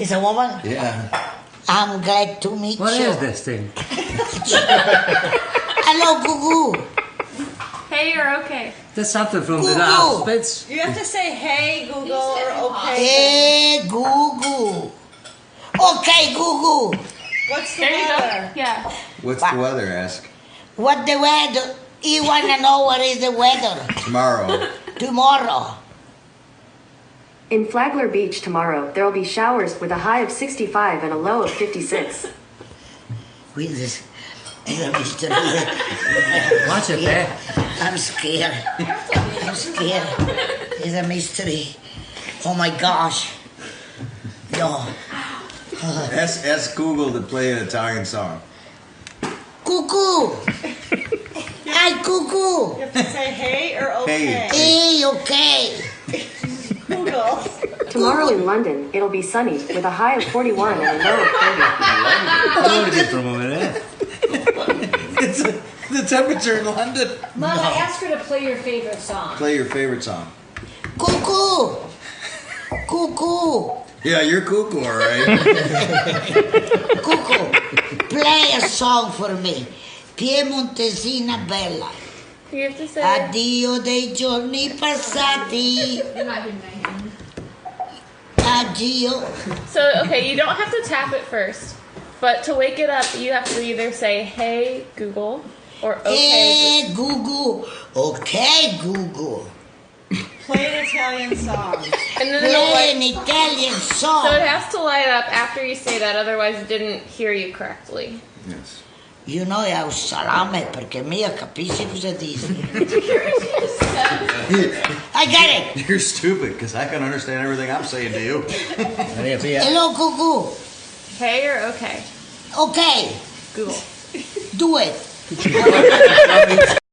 Is a woman? Yeah. I'm glad to meet What you. is this thing? Hello, GoooGoooo. Hey, you're okay. That's something from the GoooGoooo. Alphabets. You have to say hey Google or okay. Hey, GoooGoooo. Okay, GoooGoooo. What's the There you go. weather? Yeah. What's the weather, ask? What the weather? You want to know what is the weather? Tomorrow. Tomorrow. In Flagler Beach tomorrow, there will be showers with a high of 65 and a low of 56. With this. Mr. Watch it there. I'm scared. I'm scared. It's a mystery. Oh my gosh. No. Ask Google to play an Italian song. GoooGoooo. Hi, GoooGoooo. You have to say hey or okay. Hey, okay. Google. Tomorrow in London, it'll be sunny with a high of 41 and a low of 30. I wanted it for a moment, eh? It's the temperature in London. Mama, ask her to play your favorite song. Play your favorite song. GoooGoooo. GoooGoooo. Yeah, you're cuckoo, all right. GoooGoooo. Play a song for me. Piemontesina bella. You have to say. Addio dei giorni passati. Addio. So, okay, you don't have to tap it first. But to wake it up, you have to either say, hey, Google, or okay, Hey, GoooGoooo. Okay, GoooGoooo. Play an Italian song. And then it'll Play an light. Italian So it song. has to light up after you say that, otherwise it didn't hear you correctly. Yes. You know è un salame perché mia capisci cosa dici. I got it. You're stupid, because I can understand everything I'm saying to you. Hello, GoooGoooo. Hey or okay? Okay, Google. do it.